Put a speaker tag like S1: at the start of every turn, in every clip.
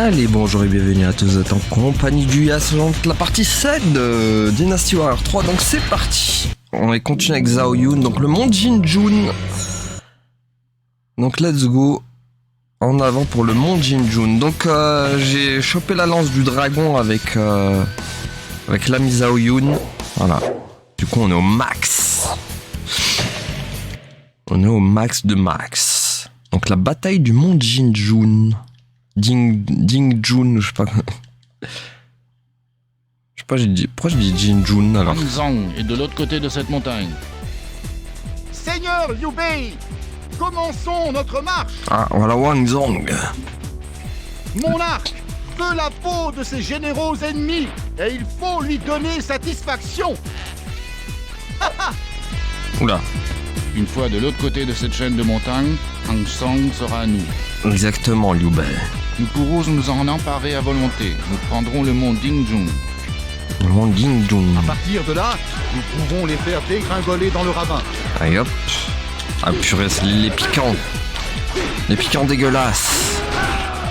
S1: Allez, bonjour et bienvenue à tous, vous êtes en compagnie du Yas, la partie 7 de Dynasty Warrior 3, donc c'est parti. On va continuer avec Zhao Yun, donc le monde Jinjun. Donc let's go, en avant pour le monde Jinjun. Donc j'ai chopé la lance du dragon avec l'ami Zhao Yun, voilà. Du coup on est au max. On est au max de max. Donc la bataille du monde Jinjun. Dingjun, je sais pas. Je sais pas, pourquoi je dis Jinjun alors.
S2: Wang Zhang est de l'autre côté de cette montagne.
S3: Seigneur Liu Bei, commençons notre marche.
S1: Ah, voilà Wang Zhang.
S3: Mon arc veut la peau de ses généraux ennemis et il faut lui donner satisfaction.
S1: Oula.
S2: Une fois de l'autre côté de cette chaîne de montagnes, Hang Song sera à nous.
S1: Exactement, Liu Bei.
S2: Nous pourrons nous en emparer à volonté. Nous prendrons le mont Dingjun.
S1: Le monde Jinjun.
S3: À partir de là, nous pouvons les faire dégringoler dans le ravin.
S1: Allez hop. Ah purée, c'est les piquants. Les piquants dégueulasses.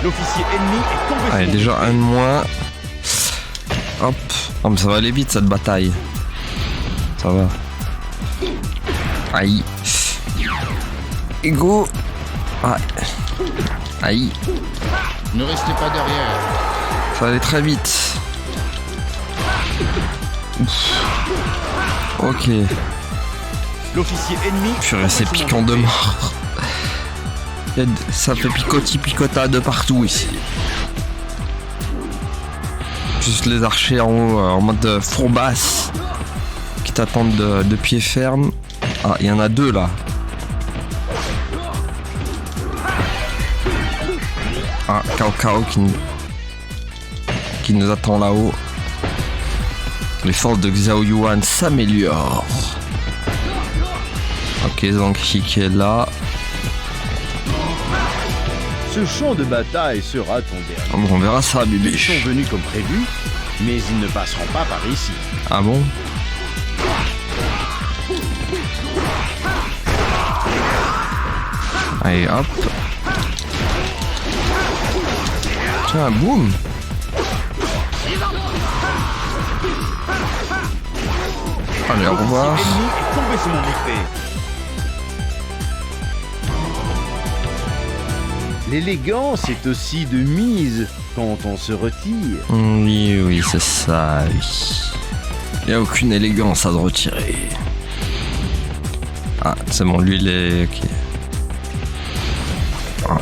S3: L'officier ennemi est tombé.
S1: Allez, déjà un de moins. Hop. Oh, mais ça va aller vite cette bataille. Ça va. Aïe. Ego. Ah. Aïe.
S2: Ne restez pas derrière.
S1: Ça va aller très vite. Ouf. Ok.
S3: L'officier ennemi.
S1: Purée, c'est piquant de mort. Ça fait picota de partout ici. Juste les archers en haut, en mode fourbasse, qui t'attendent de pied ferme. Ah, il y en a deux là. Ah, Cao Cao qui nous attend là-haut. Les forces de Xiao Yuan s'améliorent. Ok, Zhang He qui est là.
S4: Ce champ de bataille sera ton dernier.
S1: Ah bon, on verra ça,
S4: Ils
S1: bébé.
S4: sont venus comme prévu, mais ils ne passeront pas par ici.
S1: Ah bon? Allez, hop. Tiens, boum. Allez, au revoir.
S4: L'ennemi est tombé sous mon épée. L'élégance est aussi de mise quand on se retire.
S1: Oui, oui, c'est ça, oui. Il n'y a aucune élégance à se retirer. Ah, c'est bon, lui, il est... ok. Ah.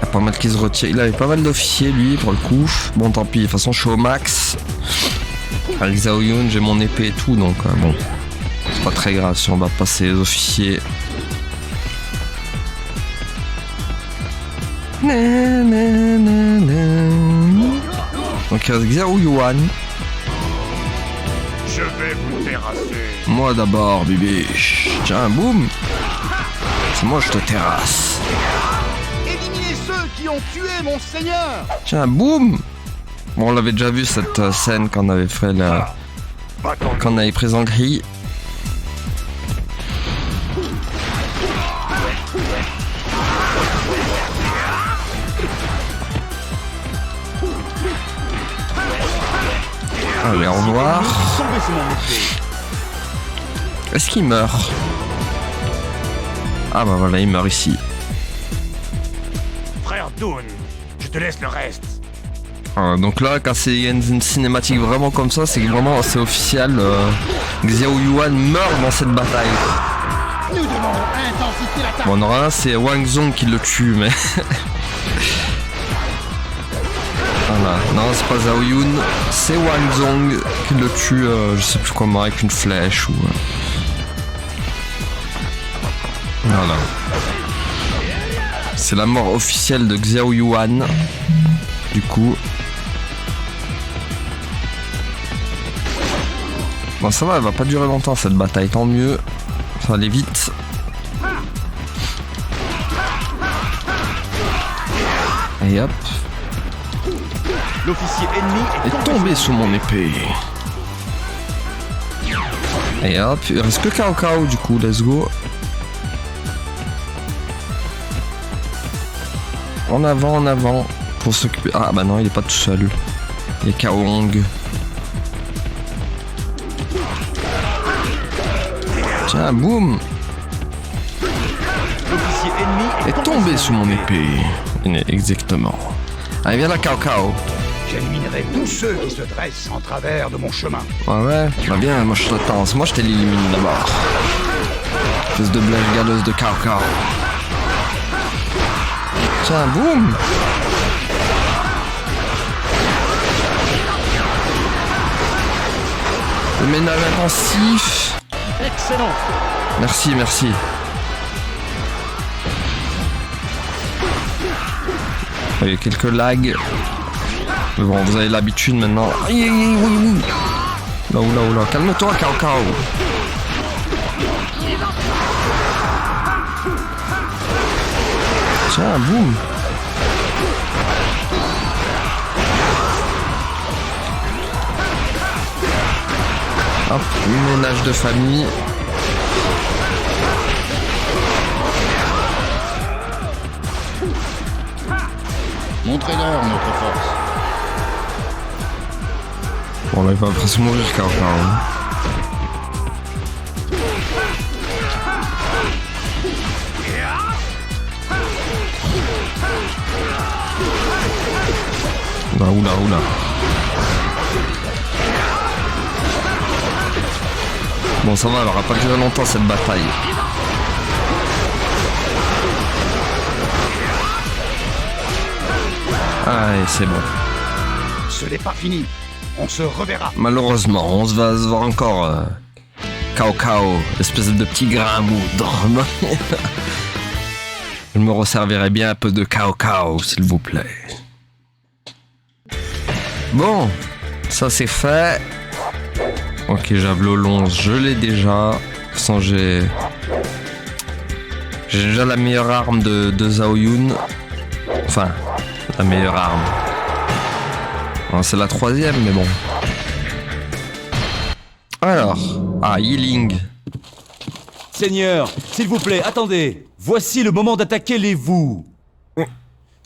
S1: Il y a pas mal qui se retire. Il avait pas mal d'officiers, lui, pour le coup. Bon, tant pis, de toute façon, je suis au max. Avec Zhao Yun, j'ai mon épée et tout, donc bon. C'est pas très grave si on va passer les officiers. Donc avec Xiao Yuan.
S3: Je vais vous terrasser.
S1: Moi d'abord, bébé. Tiens, boum. C'est moi, je te terrasse.
S3: Éliminez ceux qui ont tué mon seigneur.
S1: Tiens, boum. Bon, on l'avait déjà vu cette scène quand on avait fait la... quand on avait pris Zhang He. Allez, au revoir.
S4: Tombé sous mon épée.
S1: Est-ce qu'il meurt? Ah bah voilà, il meurt ici.
S3: Frère Dun, je te laisse le reste.
S1: Donc là, quand c'est une cinématique vraiment comme ça, c'est que vraiment c'est officiel. Xiao Yuan meurt dans cette bataille.
S3: Nous devons intensifier l'attaque.
S1: Bon, normalement c'est Wang Zhong qui le tue, mais... Voilà, non c'est pas Zhao Yun, c'est Wang Zhong qui le tue, je sais plus comment, avec une flèche ou... Voilà. C'est la mort officielle de Xiao Yuan, du coup. Bon ça va, elle va pas durer longtemps cette bataille, tant mieux, ça va aller vite. Et hop.
S4: L'officier ennemi
S1: Est tombé sous mon épée. Et hop, il reste que Cao Cao du coup, let's go. En avant, en avant. pour s'occuper. Ah bah non, il est pas tout seul. Il y a Kaong. Tiens, boum.
S4: L'officier ennemi
S1: Est tombé sous mon épée. Exactement. Allez, viens là, Cao Cao.
S3: J'éliminerai tous ceux qui se dressent en travers de mon chemin.
S1: Ouais, bah bien, moi je t'attends. Moi je t'élimine d'abord. Espèce de blague galeuse de Cao Cao. Tiens, boum. Le ménage intensif.
S3: Excellent.
S1: Merci, merci. Il y a quelques lags. Mais bon, vous avez l'habitude maintenant. Aïe, aïe, aïe, oui, oui. Là, oula, oula. Calme-toi, Cao Cao. Tiens, boum. Hop, ménage de famille.
S2: Montrez-leur notre force.
S1: Bon, là, il va presque mourir, Cao Cao. Oula, oula, oula. Bon, ça va, elle aura pas duré longtemps cette bataille. Allez, c'est bon.
S3: Ce n'est pas fini. On se reverra.
S1: Malheureusement, on se va se voir encore. Cao Cao, espèce de petit grain à moudre. Je me resservirai bien un peu de Cao Cao, s'il vous plaît. Bon, ça c'est fait. Ok, Javelot 11, je l'ai déjà. De toute façon, j'ai déjà la meilleure arme de Zhao Yun. Enfin, la meilleure arme. Bon, c'est la troisième, mais bon. Alors, healing.
S5: Seigneur, s'il vous plaît, attendez. Voici le moment d'attaquer les Wu.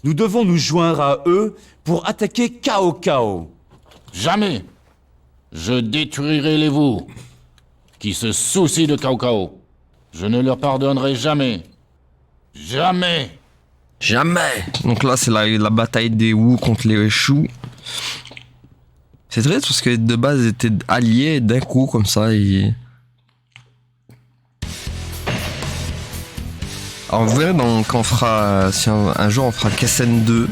S5: Nous devons nous joindre à eux pour attaquer Cao Cao.
S2: Jamais. Je détruirai les vous qui se soucient de Cao Cao. Je ne leur pardonnerai jamais. Jamais.
S1: Jamais. Donc là, c'est la bataille des Wu contre les Shu. C'est triste parce que de base, ils étaient alliés d'un coup, comme ça. Alors, vous verrez quand on fera, si un jour on fera Kessen 2,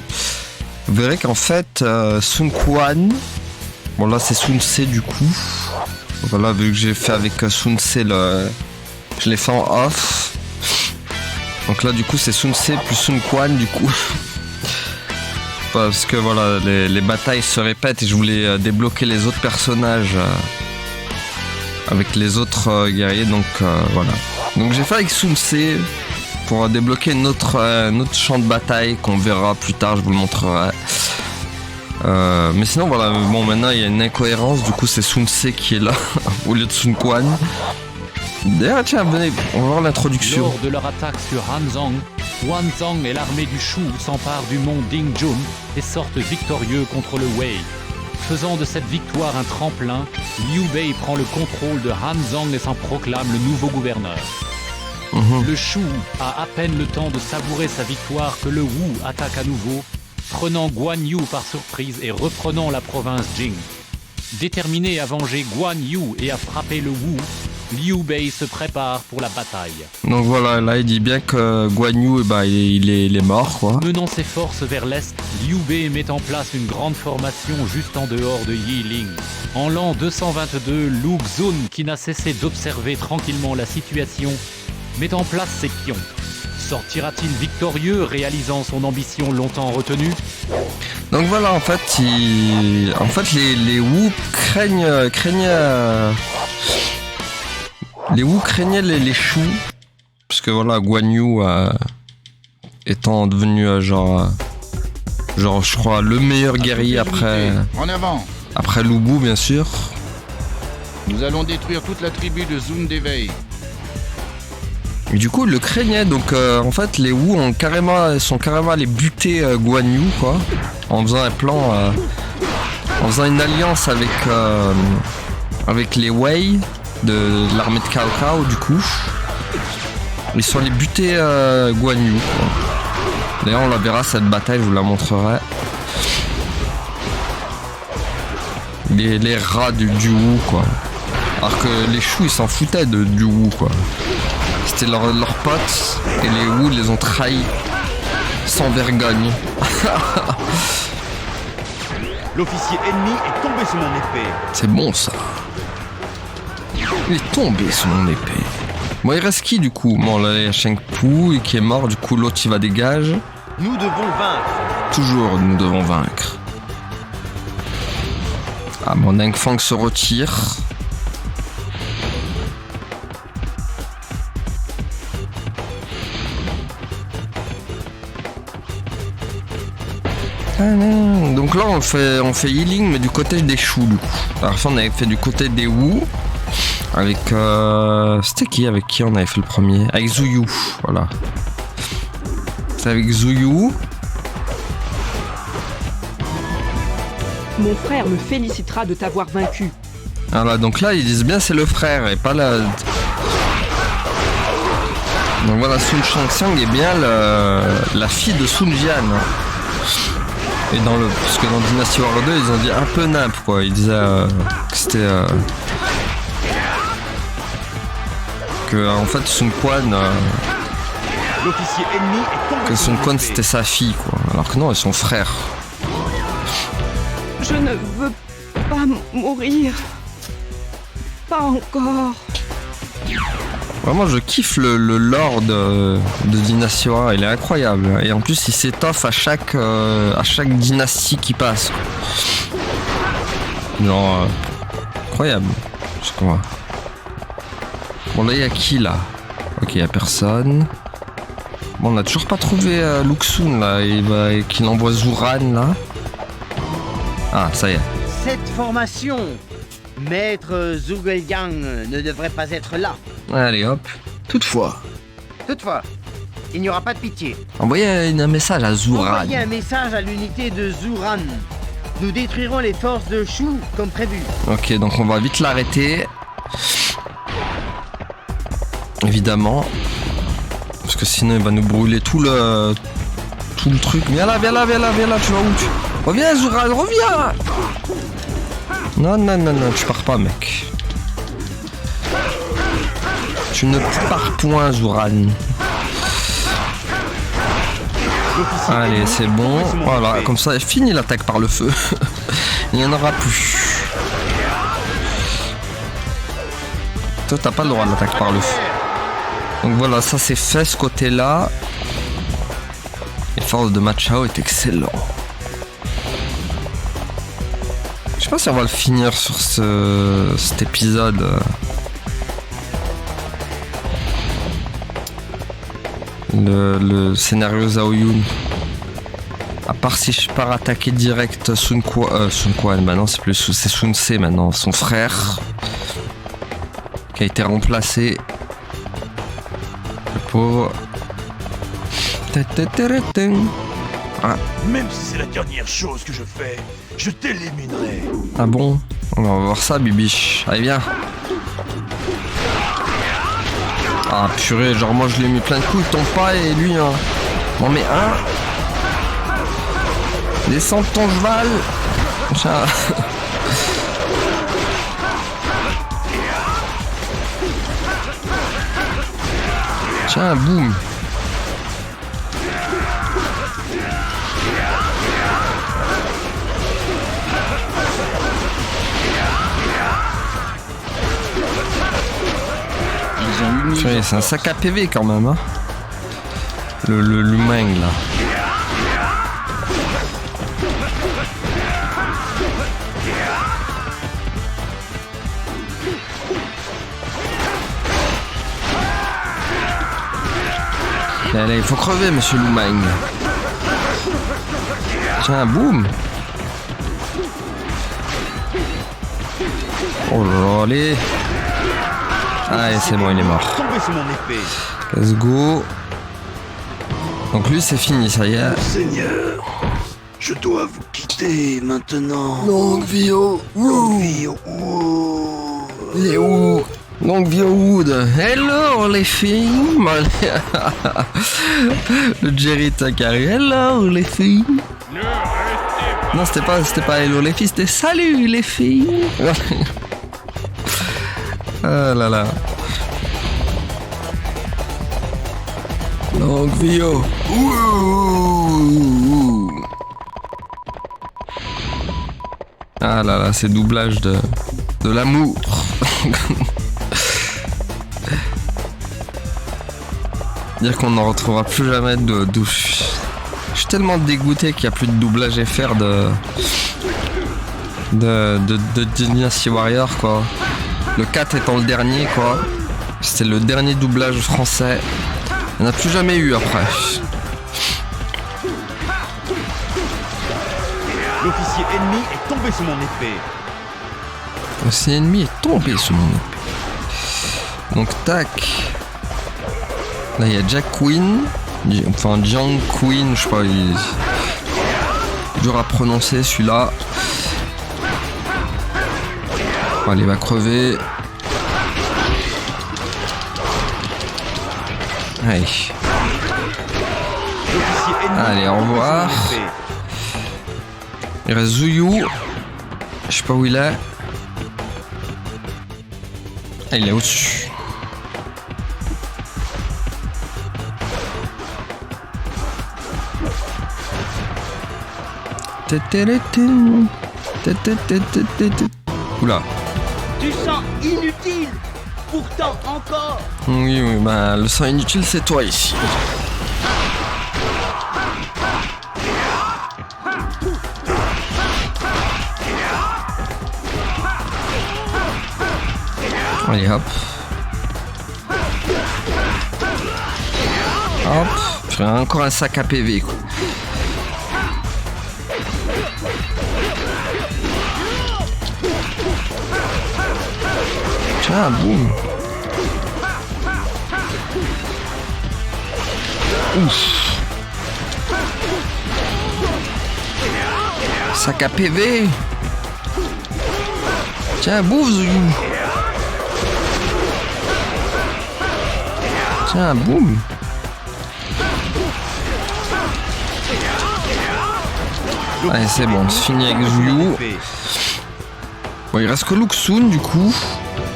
S1: vous verrez qu'en fait, Sun Quan, bon là c'est Sun Ce du coup. Voilà, vu que j'ai fait avec Sun Ce, je l'ai fait en off. Donc là du coup c'est Sun Ce plus Sun Quan du coup. Parce que voilà, les batailles se répètent et je voulais débloquer les autres personnages avec les autres guerriers, donc voilà. Donc j'ai fait avec Sun Ce pour débloquer notre champ de bataille qu'on verra plus tard, je vous le montrerai. Mais sinon voilà, bon maintenant il y a une incohérence, du coup c'est Sun Ce qui est là au lieu de Sun Quan. D'ailleurs tiens, venez, on va voir l'introduction.
S6: Lors de leur attaque sur Hanzhong, Huanzhong et l'armée du Shu s'emparent du mont Dingjun et sortent victorieux contre le Wei. Faisant de cette victoire un tremplin, Liu Bei prend le contrôle de Hanzhong et s'en proclame le nouveau gouverneur. Le Shu a à peine le temps de savourer sa victoire que le Wu attaque à nouveau, prenant Guan Yu par surprise et reprenant la province Jing. Déterminé à venger Guan Yu et à frapper le Wu, Liu Bei se prépare pour la bataille.
S1: Donc voilà, là il dit bien que Guan Yu il est mort quoi.
S6: Menant ses forces vers l'est, Liu Bei met en place une grande formation juste en dehors de Yiling. En l'an 222, Lu Xun, qui n'a cessé d'observer tranquillement la situation, met en place ses pions. Sortira-t-il victorieux, réalisant son ambition longtemps retenue?
S1: Donc voilà, en fait, les Wu les Wu craignaient les Shu, puisque voilà, Guan Yu étant devenu genre je crois le meilleur guerrier
S2: En avant.
S1: après Lu Bu bien sûr.
S2: Nous allons détruire toute la tribu de Zun Devei.
S1: Et du coup, il le craignait. Donc, en fait, les Wu sont carrément allés buter Guan Yu, quoi. En faisant un plan. En faisant une alliance avec les Wei de l'armée de Cao Cao, du coup. Ils sont allés buter Guan Yu, quoi. D'ailleurs, on la verra cette bataille, je vous la montrerai. Les rats du Wu, quoi. Alors que les Shu, ils s'en foutaient du Wu, quoi. C'était leurs potes, et les Wu les ont trahis sans vergogne.
S4: L'officier ennemi est tombé sous mon épée.
S1: C'est bon, ça. Il est tombé sous mon épée. Bon, il reste qui, du coup? Bon, là, il y a Sheng Pu, qui est mort, du coup, l'autre, il va dégage.
S4: Nous devons vaincre.
S1: Toujours, nous devons vaincre. Ah, mon Deng Fang se retire. Donc là, on fait healing, mais du côté des Shu, du coup. Alors, ça, on avait fait du côté des Wu. Avec. C'était qui? Avec qui on avait fait le premier? Avec Zuyu, voilà. C'est avec Zuyu.
S7: Mon frère me félicitera de t'avoir vaincu.
S1: Voilà, donc là, ils disent bien c'est le frère et pas la. Donc voilà, Sun Shangxiang est bien la fille de Sun Jian. Et parce que dans Dynasty Warrior 2, ils ont dit un peu nimp, quoi. Ils disaient que c'était. En fait, Sun Quan.
S4: L'officier ennemi est tombé
S1: Que
S4: sous
S1: Sun
S4: mon
S1: Quan
S4: épée.
S1: c'était sa fille, quoi. Alors que non, ils sont frères.
S7: Je ne veux pas mourir. Pas encore.
S1: Vraiment, je kiffe le lore de Dynasty Warrior, il est incroyable. Et en plus, il s'étoffe à chaque dynastie qui passe. Genre, incroyable. Je crois. Bon, là, il y a qui, là? Ok, il y a personne. Bon, on n'a toujours pas trouvé Luxun, là. Qu'il envoie Zuran, là. Ah, ça y est.
S8: Cette formation, Maître Zhuge Liang ne devrait pas être là.
S1: Allez, hop. Toutefois,
S8: Toutefois, il n'y aura pas de pitié.
S1: envoyez un message à Zuran.
S8: Envoyez un message à l'unité de Zuran. Nous détruirons les forces de Shu comme prévu.
S1: Ok, donc on va vite l'arrêter. Évidemment. Parce que sinon il va nous brûler tout le truc. Viens là, tu vas où Reviens, Zuran, reviens. Non, tu pars pas, mec. Tu ne pars point, Zuran. Allez, c'est bon. Voilà, comme ça, fini l'attaque par le feu. Il n'y en aura plus. Toi, t'as pas le droit de l'attaque par le feu. Donc voilà, ça c'est fait ce côté-là. L'effort de Ma Chao est excellent. Je sais pas si on va le finir sur cet épisode. Le scénario Zhao Yun. À part si je pars attaquer direct Sun Quan, maintenant c'est Sun Ce maintenant, son frère. Qui a été remplacé. Le pauvre. Ah.
S9: Même si c'est la dernière chose que je fais, je t'éliminerai.
S1: Ah bon? On va voir ça, Bibiche. Allez, viens. Ah purée, genre moi je lui ai mis plein de coups, il tombe pas et lui hein. Bon mais un. Descends de ton cheval. Tiens. Tiens, boum. C'est un sac à PV quand même, hein. Le Lumeng là. Allez, il faut crever, monsieur Lumeng. Tiens, boum. Oh là là, allez. Allez, c'est bon, il est mort. Let's go. Donc lui c'est fini, ça y est.
S9: Seigneur, je dois vous quitter maintenant.
S1: Longue vie au Wood. Longue vie au Wood. Hello les filles. Le Jerry Takari. Hello les filles. Non, c'était pas hello les filles, c'était salut les filles. Ah là là. Longue vie au Wood. Ah là là, c'est doublage de l'amour. Dire qu'on n'en retrouvera plus jamais de douche. Je suis tellement dégoûté qu'il n'y a plus de doublage FR de Dynasty Warrior, quoi. Le 4 étant le dernier, quoi. C'était le dernier doublage français. Il n'y en a plus jamais eu après.
S4: L'officier ennemi est tombé sous mon épée.
S1: L'officier ennemi est tombé sous mon épée. Donc tac. Là il y a Jack Queen. Enfin Jiang Queen, je sais pas, il est dur à prononcer celui-là. Allez, il va crever. Allez. Allez, au revoir. Il reste Zuyu. Je sais pas où il est. Ah, il est au-dessus. Oula.
S8: Du sang inutile. Pourtant encore.
S1: Oui, bah le sang inutile c'est toi ici. Allez hop. Hop. Je fais encore un sac à PV quoi. Tiens, boum. Ouf. Sac à PV. Tiens, bouffe Zuyu. Tiens, boum. Allez, c'est bon, c'est fini avec Zuyu. Bon, il reste que Luxun du coup.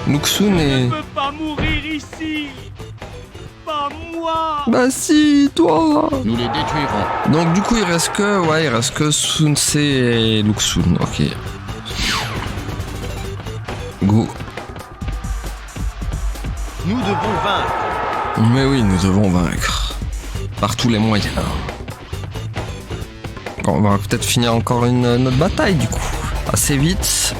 S1: Luxun est...
S8: Je peux pas mourir ici. Pas moi.
S1: Bah si, toi.
S2: Nous les détruirons.
S1: Donc du coup il reste que Sunse et Luxun, ok. Go.
S4: Nous devons vaincre.
S1: Mais oui, nous devons vaincre. Par tous les moyens. Bon, on va peut-être finir encore notre bataille du coup. Assez vite.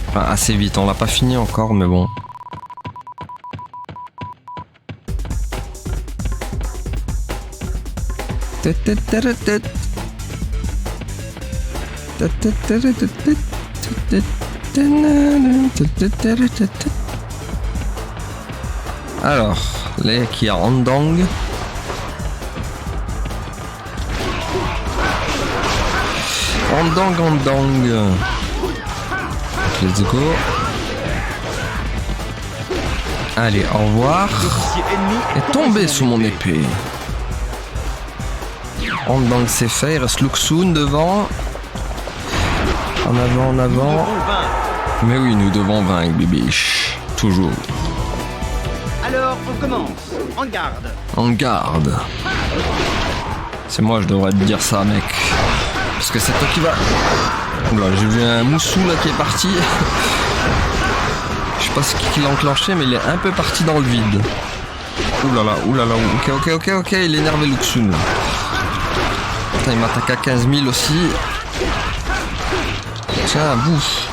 S1: Enfin, assez vite, on l'a pas fini encore, mais bon. Alors, là qui a Andang. Andang. Let's go. Allez, au revoir. Et tombé sous mon épée. Andang c'est fait, il reste Luxun devant. En avant. Mais oui, nous devons vaincre, bibiche. Toujours.
S8: Alors, on commence. En garde.
S1: En garde. C'est moi, je devrais te dire ça, mec. Parce que c'est toi qui va... Oula, j'ai vu un moussou là qui est parti. Je sais pas ce qui l'a enclenché, mais il est un peu parti dans le vide. Oulala. Ok, il est énervé Luxun. Putain, il m'attaque à 15 000 aussi. Tiens, bouffe.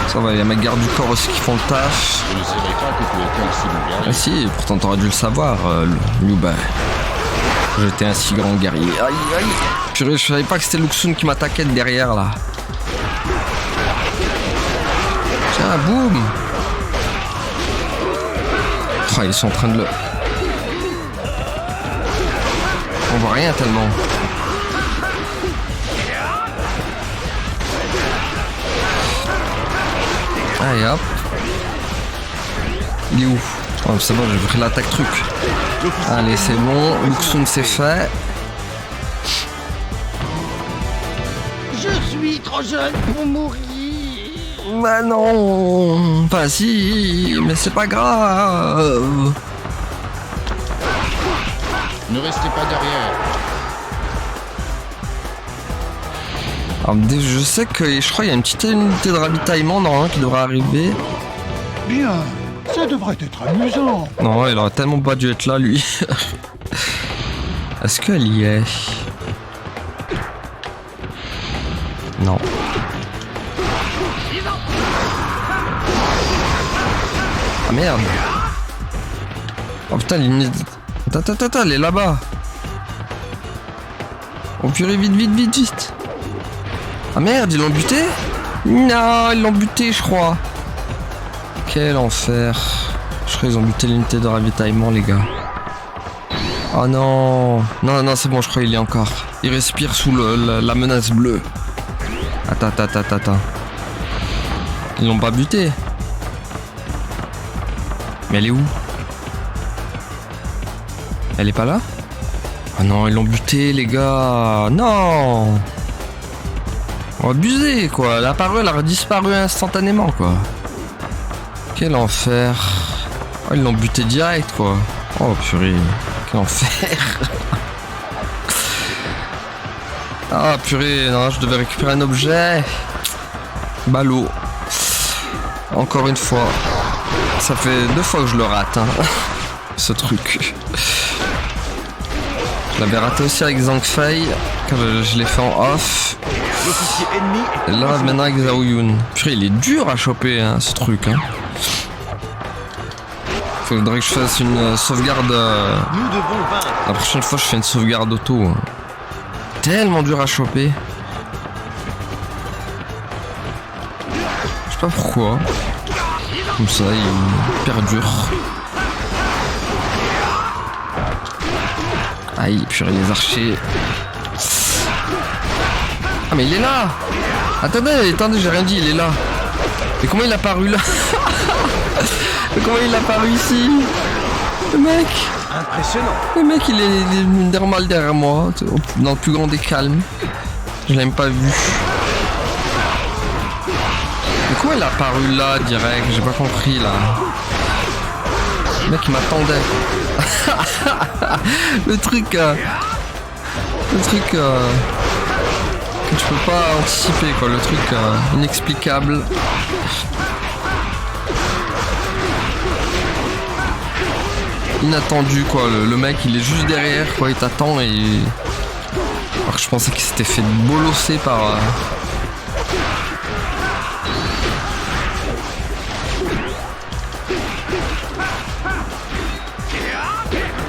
S1: Ça va, il y a mes gardes du corps aussi qui font le taf.
S2: Je ne savais pas que tu étais aussi doublage.
S1: Ah si, pourtant t'aurais dû le savoir, Liu Bei. J'étais un si grand guerrier. Aïe, aïe. Purée, je savais pas que c'était Luxun qui m'attaquait de derrière, là. Tiens, boum. Oh, ils sont en train de le... On voit rien tellement. Allez, hop. Il est où? Oh, c'est bon, j'ai pris l'attaque truc. Allez, c'est bon. Luxun, c'est fait.
S8: Je suis trop jeune pour mourir.
S1: Bah non. Enfin si, mais c'est pas grave.
S2: Ne restez pas derrière.
S1: Alors, je sais que je crois qu'il y a une petite unité de ravitaillement normalement qui devrait arriver.
S3: Bien, ça devrait être amusant.
S1: Non, il aurait tellement pas dû être là, lui. Est-ce qu'elle y est? Non. Ah merde. Oh putain, l'unité... Attends, elle est là-bas. Oh purée, vite. Ah merde, ils l'ont buté? Non, ils l'ont buté, je crois. Quel enfer. Je crois qu'ils ont buté l'unité de ravitaillement, les gars. Oh non. Non, c'est bon, je crois qu'il y est encore. Il respire sous la menace bleue. Attends. Ils l'ont pas buté. Mais elle est où? Elle est pas là? Ah non, ils l'ont buté, les gars. Non. On va abuser, quoi. Elle a apparu, elle a disparu instantanément, quoi. Quel enfer. Oh, ils l'ont buté direct, quoi. Oh, purée. Quel enfer. Ah, purée. Non, je devais récupérer un objet. Ballot. Encore une fois. Ça fait 2 fois que je le rate, hein. Ce truc. Je l'avais raté aussi avec Zhang Fei, quand je l'ai fait en off.
S4: L'officier ennemi est...
S1: Et là, maintenant avec Zhao Yun. Purée, il est dur à choper, hein, ce truc. Hein. Faudrait que je fasse une sauvegarde...
S4: Nous devons vaincre.
S1: La prochaine fois, je fais une sauvegarde auto. Hein. Tellement dur à choper. Je sais pas pourquoi. Comme ça, il est hyper dur. Aïe, purée, les archers. Ah, mais il est là! Attendez, j'ai rien dit, il est là. Mais comment il a apparu là? Mais comment il a apparu ici? Le mec!
S4: Impressionnant.
S1: Le mec, il est normal derrière moi, dans le plus grand des calmes. Je l'ai même pas vu. Mais comment il a apparu là, direct? J'ai pas compris, là. Le mec, il m'attendait. Le truc que tu peux pas anticiper, quoi. Le truc inexplicable. Inattendu, quoi. Le mec, il est juste derrière, quoi. Il t'attend et... Alors que je pensais qu'il s'était fait bolosser par...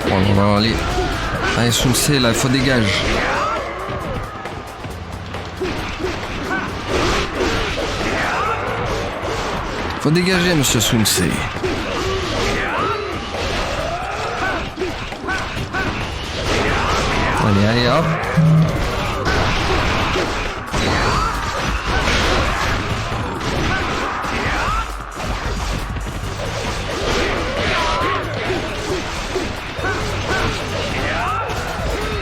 S1: Bon, on va aller... Allez, Sun Ce, là, il faut dégager. Faut dégager, monsieur Sun Ce. Allez, hop.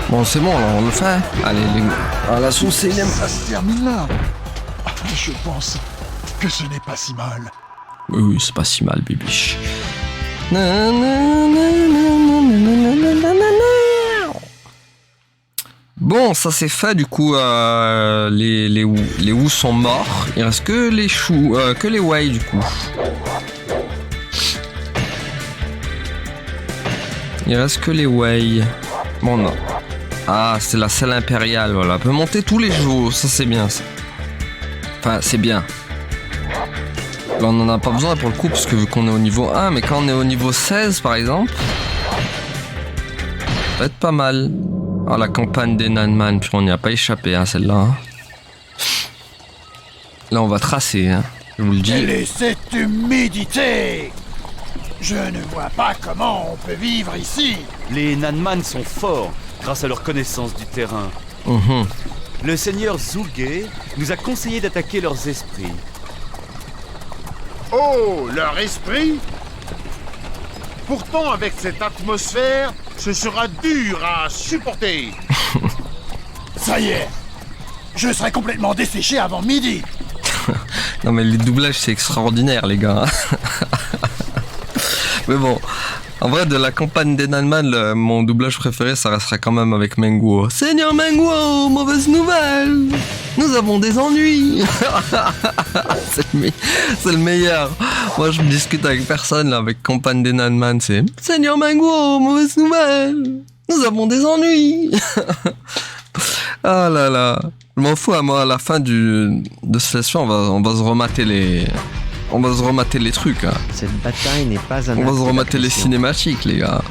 S1: Bon, c'est bon, là, on le fait. Allez, ah, la Sun Ce, il aime.
S3: Ça se termine là. Je pense que ce n'est pas si mal.
S1: Oui, c'est pas si mal, bibiche. Bon, ça c'est fait, du coup, les Wu sont morts. Il reste que les Shu, que les Wei, du coup. Il reste que les Wei. Bon, non. Ah, c'est la selle impériale, voilà. On peut monter tous les jours, ça c'est bien, ça. Enfin, c'est bien. Là, on en a pas besoin pour le coup, parce que vu qu'on est au niveau 1, mais quand on est au niveau 16, par exemple... va être pas mal. Ah, la campagne des Nanman, puis on n'y a pas échappé, hein, celle-là. Hein. Là, on va tracer, hein, je vous le dis.
S9: Quelle est cette humidité? Je ne vois pas comment on peut vivre ici.
S5: Les Nanman sont forts grâce à leur connaissance du terrain. Le seigneur Zulge nous a conseillé d'attaquer leurs esprits.
S3: Oh, leur esprit? Pourtant, avec cette atmosphère, ce sera dur à supporter.
S9: Ça y est, je serai complètement desséché avant midi.
S1: Non mais les doublages c'est extraordinaire les gars. Mais bon, en vrai de la campagne des Nanman, mon doublage préféré ça restera quand même avec Menguo. Seigneur Menguo, mauvaise nouvelle, nous avons des ennuis. C'est le meilleur. Moi je me discute avec personne là, avec campagne des Nanman, c'est Seigneur Menguo, mauvaise nouvelle, nous avons des ennuis. Ah là là, je m'en fous, à moi à la fin de cette session on va se remater les trucs. Hein.
S10: Cette bataille n'est pas un...
S1: On va se remater les cinématiques les gars.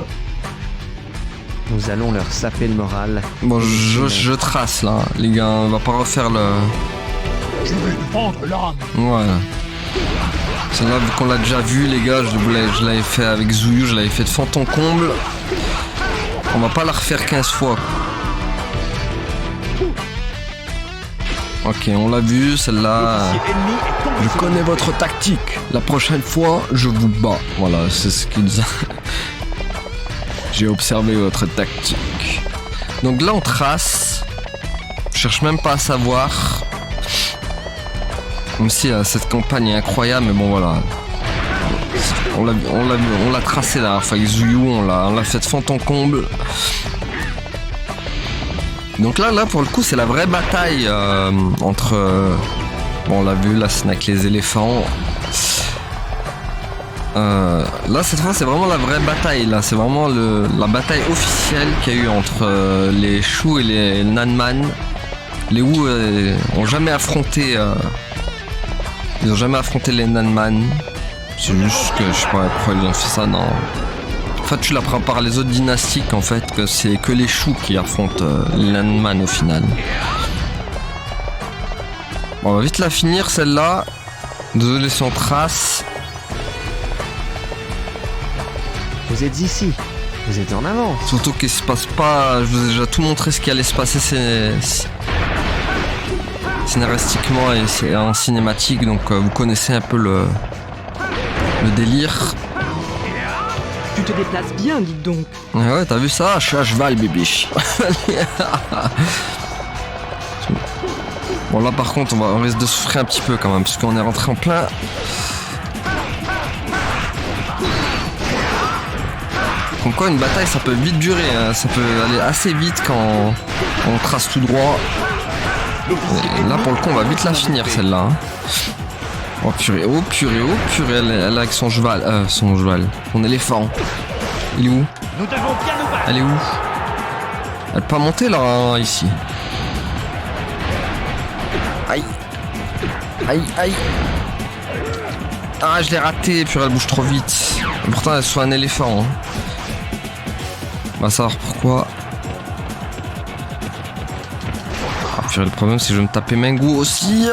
S10: Nous allons leur saper le moral.
S1: Bon je trace là, les gars, on va pas refaire le...
S9: Je vais te prendre l'âme.
S1: Ouais. Celle-là vu qu'on l'a déjà vu les gars, je l'avais fait avec Zuyu, je l'avais fait de fond en comble. On va pas la refaire 15 fois. Ok, on l'a vu, celle-là. Je connais votre tactique. La prochaine fois, je vous bats. Voilà, c'est ce qu'il disait. J'ai observé votre tactique. Donc là, on trace. Je cherche même pas à savoir. Même si cette campagne est incroyable, mais bon, voilà. On l'a tracé là. Enfin, avec Zuyu, on l'a fait de fond en comble. Donc là pour le coup c'est la vraie bataille entre... bon on l'a vu là c'est avec les éléphants. Là cette fois c'est vraiment la vraie bataille là, c'est vraiment la bataille officielle qu'il y a eu entre les Shu et les Nanman. Les Wu ont jamais affronté ils ont jamais affronté les Nanman. C'est juste que je sais pas pourquoi ils ont fait ça, non. En fait, tu l'apprends par les autres dynastiques, en fait, que c'est que les Shu qui affrontent les Nanman au final. Bon, on va vite la finir, celle-là. Désolé si on trace.
S10: Vous êtes ici. Vous êtes en avance.
S1: Surtout qu'il se passe pas... Je vous ai déjà tout montré ce qui allait se passer scénaristiquement et en cinématique, donc vous connaissez un peu le délire.
S7: Tu te déplaces bien, dites donc.
S1: Ouais, t'as vu ça? Je suis à cheval, bibiche. Bon, là, par contre, on risque de souffrir un petit peu quand même, parce qu'on est rentré en plein. Comme quoi, une bataille, ça peut vite durer. Hein. Ça peut aller assez vite quand on trace tout droit. Et là, pour le coup, on va vite la finir, celle-là. Hein. Oh purée, oh purée, oh purée, elle est avec son cheval, son éléphant. Il est où? Elle est où? Elle peut pas monter là, hein, ici. Aïe. Aïe, aïe. Ah, je l'ai raté, purée, elle bouge trop vite. Et pourtant, elle est sur un éléphant. Hein. On va savoir pourquoi. Ah, purée, le problème, c'est que je vais me taper Menguo aussi.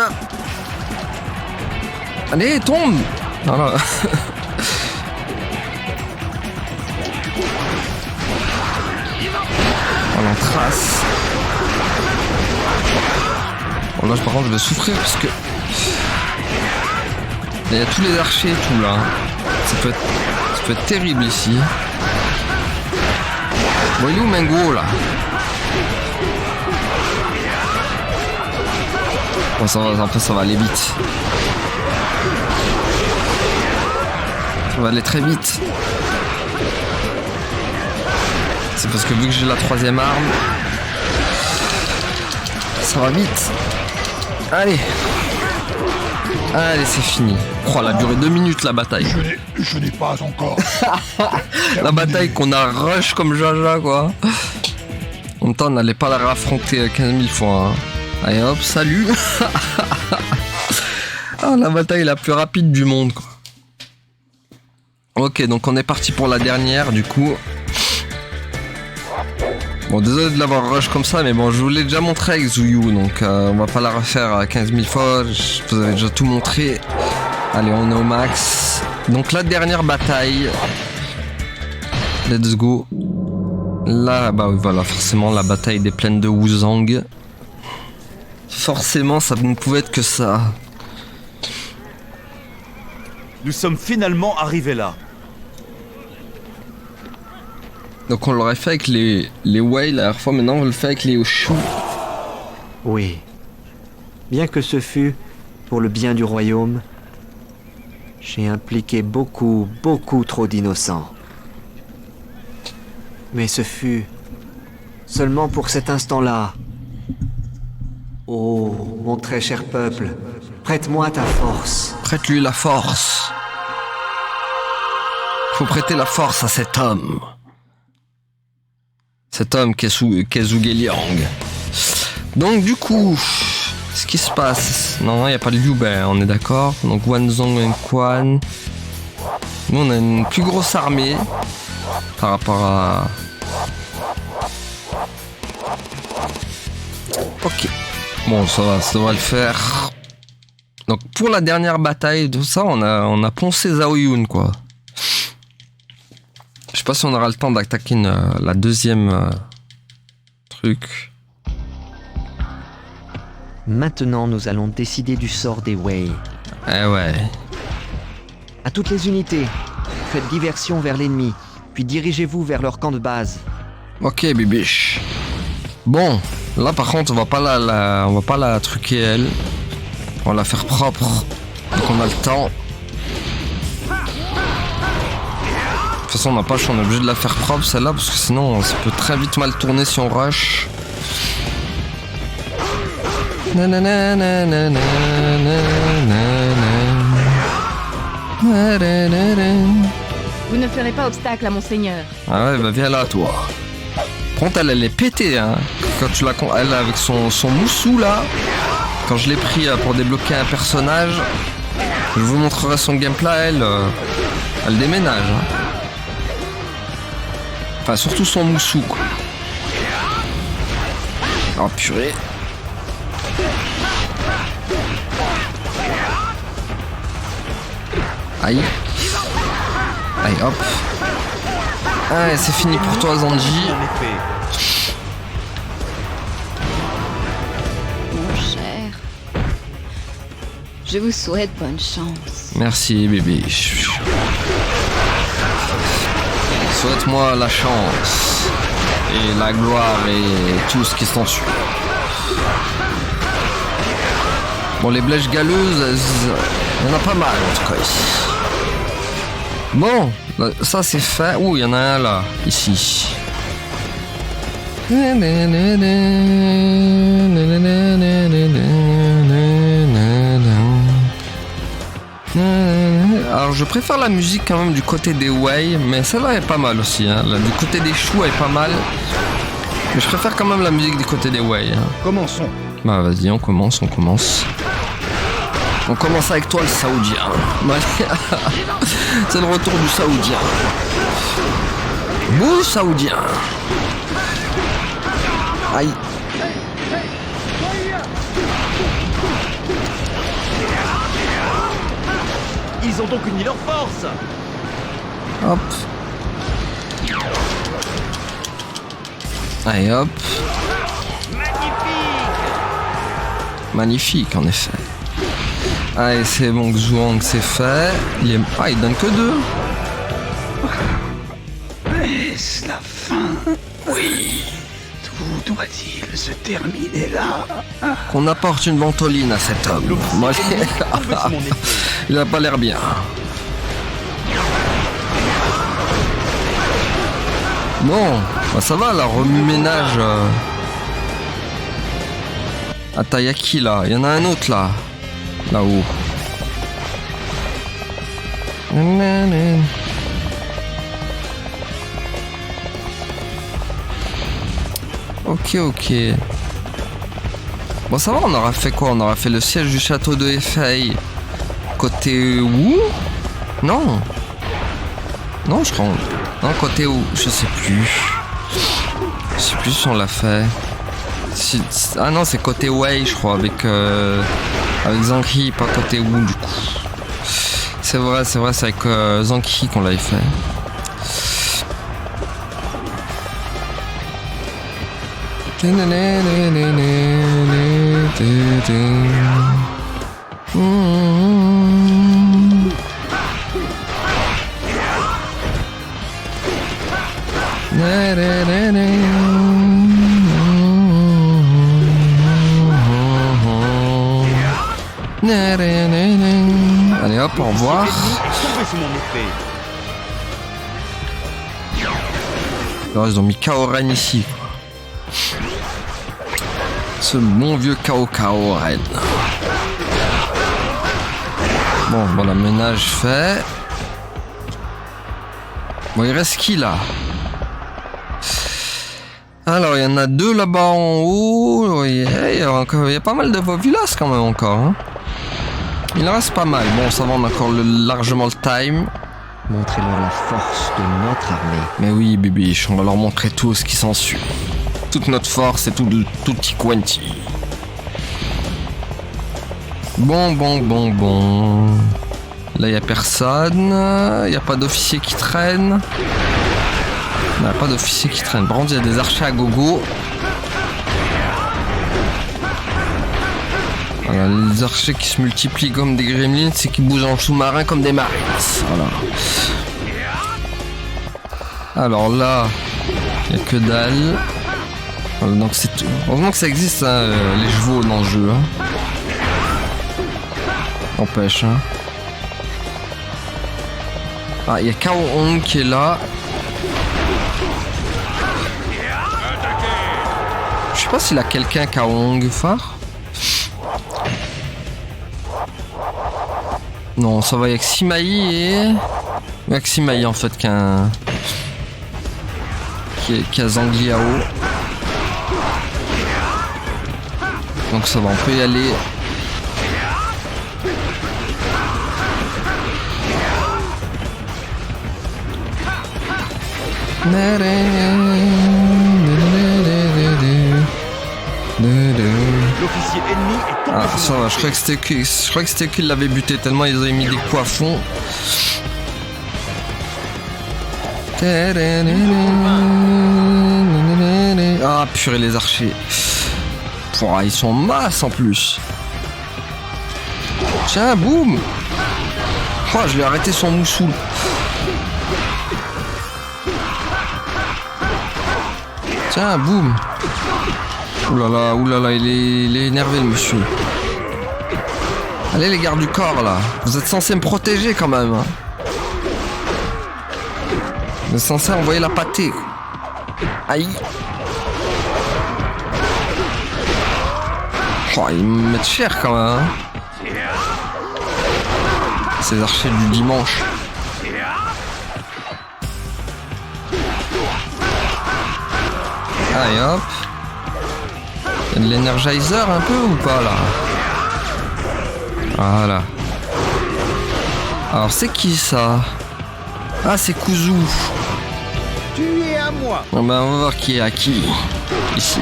S1: Allez, tombe! Voilà. Voilà, on trace. Bon, là, par contre, je vais souffrir parce que... Il y a tous les archers et tout, là. Ça peut être terrible, ici. Bon, il est où, Menguo, là? Bon, en fait, ça va aller vite. Ça va aller très vite. C'est parce que vu que j'ai la troisième arme, ça va vite. Allez. Allez, c'est fini. Oh, elle a duré 2 minutes la bataille.
S9: Je n'ai pas encore.
S1: La bataille qu'on a rush comme Jaja, quoi. En même temps, on n'allait pas la réaffronter 15 000 fois. Hein. Allez hop, salut. Ah, la bataille la plus rapide du monde, quoi. Ok, donc on est parti pour la dernière, du coup. Bon, désolé de l'avoir rush comme ça, mais bon, je vous l'ai déjà montré avec Zuyu, donc on va pas la refaire 15 000 fois. Je vous avais déjà tout montré. Allez, on est au max. Donc la dernière bataille. Let's go. Là, bah voilà, forcément la bataille des plaines de Wuzang. Forcément, ça ne pouvait être que ça.
S5: Nous sommes finalement arrivés là.
S1: Donc on l'aurait fait avec les Wei la dernière fois, maintenant on le fait avec les Shu.
S10: Oui. Bien que ce fût pour le bien du royaume, j'ai impliqué beaucoup trop d'innocents. Mais ce fut seulement pour cet instant-là. Oh, mon très cher peuple, prête-moi ta force.
S1: Prête-lui la force. Faut prêter la force à cet homme. Cet homme qui est Zhuge Liang. Donc du coup, ce qui se passe... Non, il n'y a pas de Liu Bei, on est d'accord. Donc Wanzong et Quan. Nous, on a une plus grosse armée par rapport à... Ok. Bon, ça va, ça devrait le faire. Donc pour la dernière bataille, tout ça, on a poncé Zhao Yun, quoi. Je sais pas si on aura le temps d'attaquer la deuxième truc.
S10: Maintenant, nous allons décider du sort des Wei.
S1: Eh ouais.
S10: À toutes les unités, faites diversion vers l'ennemi, puis dirigez-vous vers leur camp de base.
S1: Ok, bibiche. Bon, là par contre, on va pas la truquer elle. On va la faire propre. Donc on a le temps. De toute façon, on n'a pas le choix, on est obligé de la faire propre celle-là, parce que sinon, ça peut très vite mal tourner si on rush.
S7: Vous ne ferez pas obstacle à mon seigneur.
S1: Ah ouais, bah viens là, toi. Par contre, elle est pétée, hein. Quand tu la... Elle, avec son moussou, là, quand je l'ai pris pour débloquer un personnage, je vous montrerai son gameplay, elle déménage, hein. Enfin, surtout son moussou, quoi. Oh, purée. Aïe. Aïe, hop. Allez, c'est fini pour toi, Zanji.
S11: Mon cher, je vous souhaite bonne chance.
S1: Merci, bébé. Souhaite-moi la chance et la gloire et tout ce qui s'ensuit. Bon, les blèches galeuses, il y en a pas mal en tout cas ici. Bon, ça c'est fait. Ouh, il y en a un là, ici. Alors je préfère la musique quand même du côté des Wei, mais celle-là est pas mal aussi, hein. Là, du côté des Shu elle est pas mal. Mais je préfère quand même la musique du côté des Wei, hein.
S3: Commençons.
S1: Bah vas-y, on commence. On commence avec toi le Saoudien. C'est le retour du Saoudien. Bouh, Saoudien. Aïe.
S5: Ils ont donc uni leur force.
S1: Hop. Allez hop. Magnifique en effet. Allez, c'est bon, Zhuang c'est fait. Ah, il donne que 2.
S9: Est-ce la fin? Oui. Tout doit-il se terminer là?
S1: Qu'on apporte une ventoline à cet homme. Moi, il a pas l'air bien. Bon, bah ça va, la remue-ménage. Attends, y'a qui là? Il y en a un autre là. Là-haut. Ok. Bon, ça va, on aura fait quoi? On aura fait le siège du château de Hefei. Côté où? Non, je crois. Non, côté où? Je sais plus. Je sais plus si on l'a fait. Ah non, c'est côté Wei, je crois, avec Zhang He, pas côté Wu du coup. C'est vrai, c'est avec Zhang He qu'on l'avait fait. Allez hop, au revoir. Alors ils ont mis Kaoren ici. Ce bon vieux Kaoren. Bon, la ménage fait. Bon, il reste qui là? Alors, il y en a 2 là-bas en haut. Il y a pas mal de populace quand même encore. Hein. Il en reste pas mal. Bon, ça va, on a encore largement le time.
S10: Montrez-leur la force de notre armée.
S1: Mais oui, bibiche, on va leur montrer tout ce qui s'ensuit. Toute notre force et tout petit quanti. Bon. Là, il n'y a personne. Il n'y a pas d'officier qui traîne. Il n'y a pas d'officier qui traîne. Par contre, il y a des archers à gogo. Voilà, les archers qui se multiplient comme des gremlins, c'est qui bougent en sous-marin comme des marines. Voilà. Alors là, il n'y a que dalle. Voilà, donc c'est tout. Heureusement que ça existe, hein, les chevaux dans le jeu. Hein. Empêche. Hein. Ah, il y a Cao Hong qui est là. Je sais pas s'il a quelqu'un Cao Hong phare. Non, ça va avec Sima Yi et... Avec Sima Yi en fait qui a Zhang Liao. Donc ça va, on peut y aller.
S4: L'officier ennemi est tombé.
S1: Ah, ça va, je crois que c'était qu'il l'avait buté tellement ils avaient mis des coups à fond. Ah, purée, les archers. Pouah, ils sont masse en plus. Tiens, boum. Oh, je lui ai arrêté son moussoul. Tiens, boum. Oulala, il est énervé le monsieur. Allez les gardes du corps là, vous êtes censés me protéger quand même. Hein. Vous êtes censés envoyer la pâtée. Aïe. Oh, ils me mettent cher quand même. Hein. Ces archers du dimanche. Allez hop. Il y a de l'énergizer un peu ou pas là? Voilà. Alors c'est qui ça? Ah c'est Kuzu.
S8: Tu es à moi.
S1: Ah ben, on va voir qui est à qui. Ici.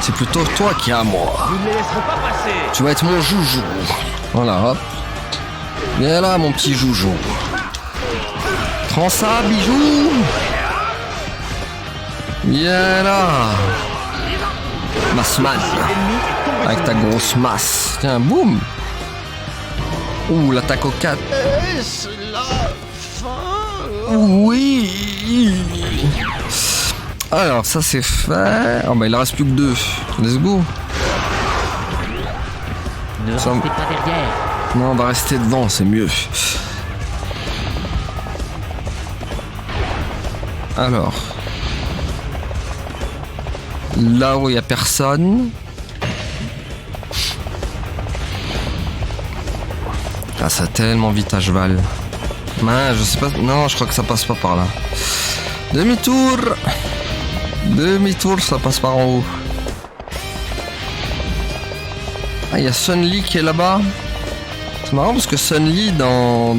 S1: C'est plutôt toi qui est à moi.
S8: Nous ne les laisserons pas passer.
S1: Tu vas être mon joujou. Voilà hop. Viens là mon petit joujou. Prends ça bijou. Viens là. Massman. Avec ta grosse masse. Tiens, boum. Ouh, l'attaque au 4.
S3: Est-ce la fin?
S1: Oui. Alors, ça c'est fait. Oh bah il en reste plus que 2. Let's go.
S8: Ne restez pas derrière.
S1: Non, on va rester devant, c'est mieux. Alors. Là où il n'y a personne. Ah, ça tellement vite à cheval. Ah, je sais pas. Non, je crois que ça passe pas par là. Demi-tour. Demi-tour, ça passe par en haut. Ah, il y a Sun Li qui est là-bas. C'est marrant parce que Sun Li dans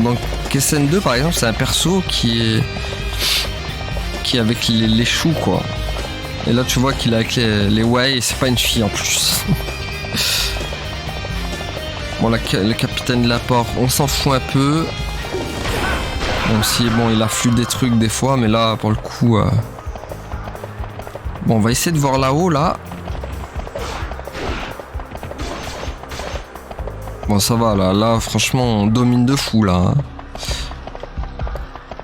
S1: Kessen 2 par exemple, c'est un perso qui est avec les choux quoi. Et là tu vois qu'il est avec les Wei et c'est pas une fille en plus. Bon, le capitaine de la porte, on s'en fout un peu. Même si bon, il afflue des trucs des fois, mais là pour le coup... Bon, on va essayer de voir là-haut là. Bon, ça va là franchement on domine de fou là. Hein.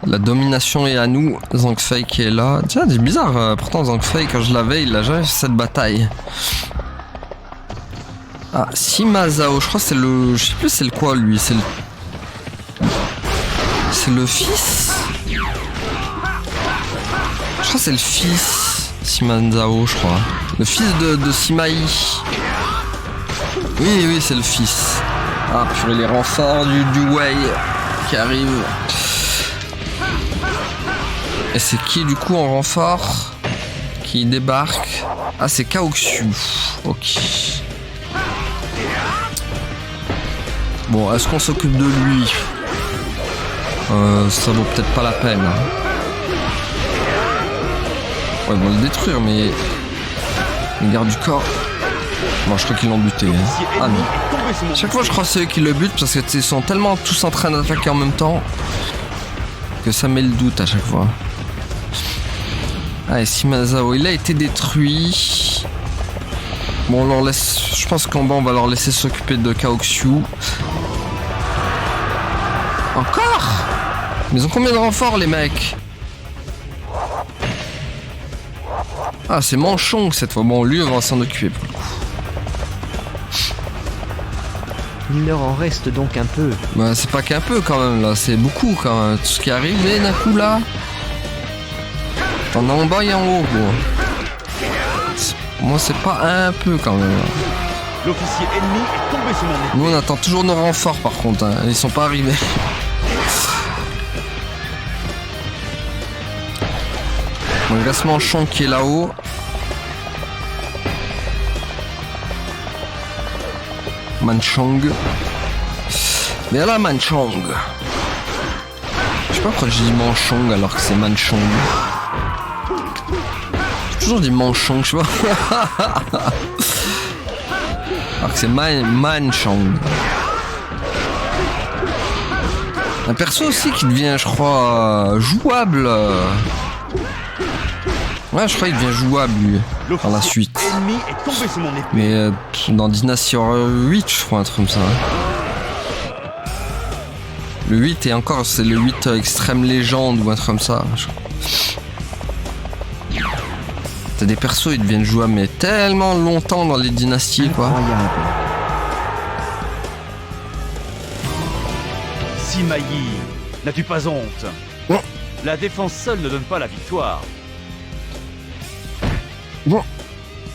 S1: La domination est à nous. Zhang Fei qui est là. Tiens, c'est bizarre. Pourtant, Zhang Fei, quand je l'avais, il a jamais fait cette bataille. Ah, Sima Zhao. Je crois que c'est le... Je sais plus c'est le quoi, lui. C'est le... C'est le fils. Je crois que c'est le fils. Sima Zhao, je crois. Le fils de Sima Yi. Oui, c'est le fils. Ah, purée, les renforts du Wei qui arrivent. Et c'est qui du coup en renfort qui débarque? Ah, c'est Kaoxu. Ok. Bon, est-ce qu'on s'occupe de lui? Ça vaut peut-être pas la peine. Ouais, ils vont le détruire, mais... Les gardes du corps... Bon, je crois qu'ils l'ont buté. Hein. Ah non. Chaque fois, je crois que c'est eux qui le butent parce qu'ils sont tellement tous en train d'attaquer en même temps que ça met le doute à chaque fois. Ah, et Sima Zhao, il a été détruit. Bon, on leur laisse... Je pense qu'en bas, on va leur laisser s'occuper de Kaoxu. Encore? Mais ils ont combien de renforts, les mecs? Ah, c'est Manchong cette fois. Bon, lui, on va s'en occuper pour le coup.
S10: Il leur en reste donc un peu.
S1: Bah, c'est pas qu'un peu quand même, là. C'est beaucoup quand même. Tout ce qui est arrivé d'un coup, là. T'en as en bas et en haut, gros. Moi, c'est pas un peu quand même.
S5: L'officier ennemi est tombé sous mon épée.
S1: Nous, on attend toujours nos renforts par contre. Hein. Ils sont pas arrivés. Bon, il reste Manchong qui est là-haut. Manchong. Mais là, Manchong. Je sais pas pourquoi je dis Manchong alors que c'est Manchong. J'ai toujours dit Manchong, je sais pas. Alors que c'est Manchong. Un perso aussi qui devient, je crois, jouable. Ouais, je crois qu'il devient jouable, lui, par la suite. Mais dans Dynasty Warrior 8, je crois, un truc comme ça. Le 8 et encore, c'est le 8 Extrême Légende ou un truc comme ça. T'as des persos, ils deviennent jouables, mais tellement longtemps dans les dynasties, quoi.
S5: Sima Yi, n'as-tu pas honte?
S1: Non.
S5: La défense seule ne donne pas la victoire.
S1: Bon.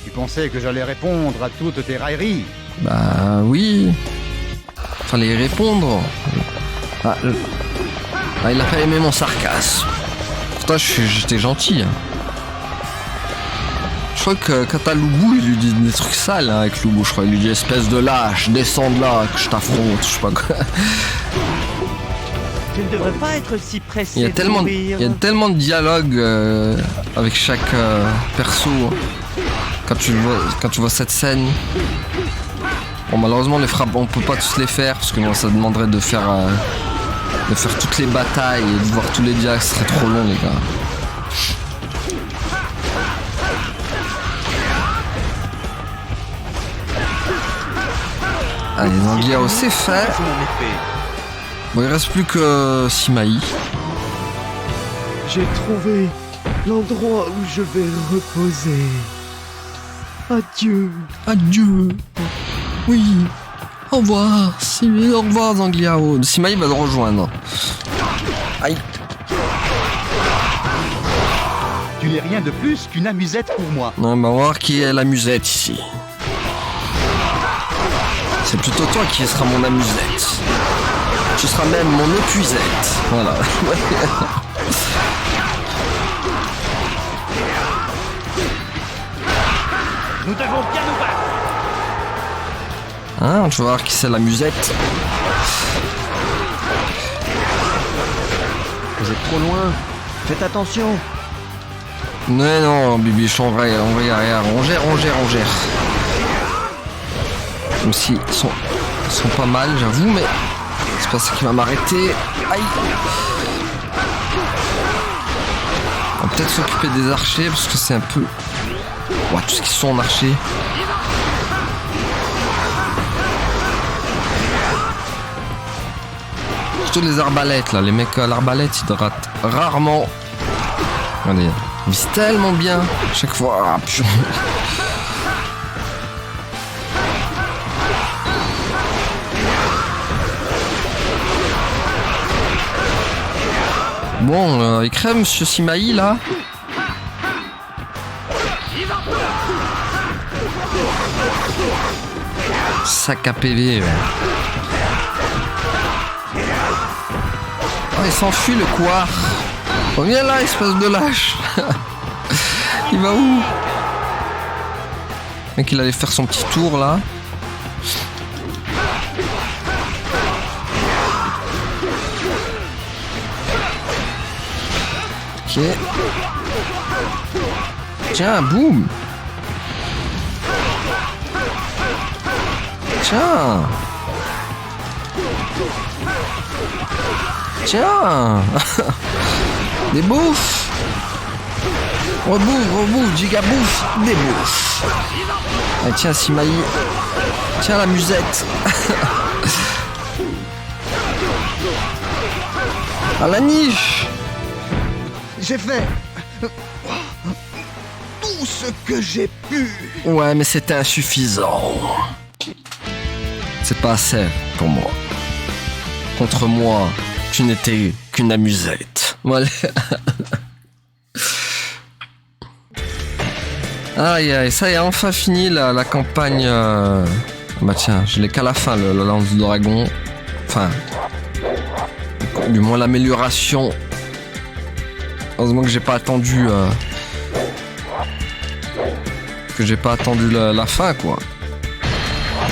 S3: Tu pensais que j'allais répondre à toutes tes railleries?
S1: Bah oui. Fallait y répondre. Ah, il a pas aimé mon sarcasme. Pourtant, j'étais gentil. Hein. Je crois que Katalubu, il lui dit des trucs sales hein, avec Lubu. Je crois il lui dit espèce de lâche, descends de là, que je t'affronte, je sais pas quoi.
S10: Tu ne devrais pas être si pressé.
S1: Il y a tellement de dialogue avec chaque perso quand tu vois cette scène. Bon, malheureusement les frappes on peut pas tous les faire parce que bon, ça demanderait de faire toutes les batailles et de voir tous les dialogues, ce serait trop long les gars. Allez, Zangiao c'est fait. Bon, il reste plus que Sima Yi.
S12: J'ai trouvé l'endroit où je vais reposer. Adieu.
S1: Adieu. Oui. Au revoir. Au revoir, Zangiao. Sima Yi va le rejoindre. Aïe.
S3: Tu n'es rien de plus qu'une amusette pour moi.
S1: Non, bah on va voir qui est la musette ici. C'est plutôt toi qui sera mon amusette. Tu seras même mon épuisette. Voilà.
S5: Nous devons bien nous battre.
S1: Hein, tu vas voir qui c'est la musette.
S10: Vous êtes trop loin. Faites attention.
S1: Mais non, Bibiche, on va y arriver. On gère. Même si ils sont pas mal, j'avoue, mais c'est pas ça qui va m'arrêter. Aïe. On va peut-être s'occuper des archers, parce que c'est un peu... Ouais, tout ce qui sont en archer. Surtout les arbalètes, là. Les mecs à l'arbalète, ils ratent rarement. Regardez, ils visent tellement bien chaque fois. Ah, putain. Bon, il crève Monsieur Simaï là. Sac à PV. Ouais. Oh, il s'enfuit le couard. Reviens là, espèce de lâche. Il va où? Le mec, il allait faire son petit tour là. Ok. Tiens, boum. Tiens. Tiens. Des bouffes. Rebouffe, giga bouffe, des bouffes. Ah, tiens, Simaï. Tiens, la musette. À la niche.
S3: J'ai fait tout ce que j'ai pu.
S1: Ouais, mais c'était insuffisant. C'est pas assez pour moi. Contre moi, tu n'étais qu'une amusette. Voilà. Aïe, ça y est, enfin fini la campagne. Bah tiens, je l'ai qu'à la fin, le lance du dragon. Enfin, du moins l'amélioration. Heureusement que j'ai pas attendu la fin, quoi.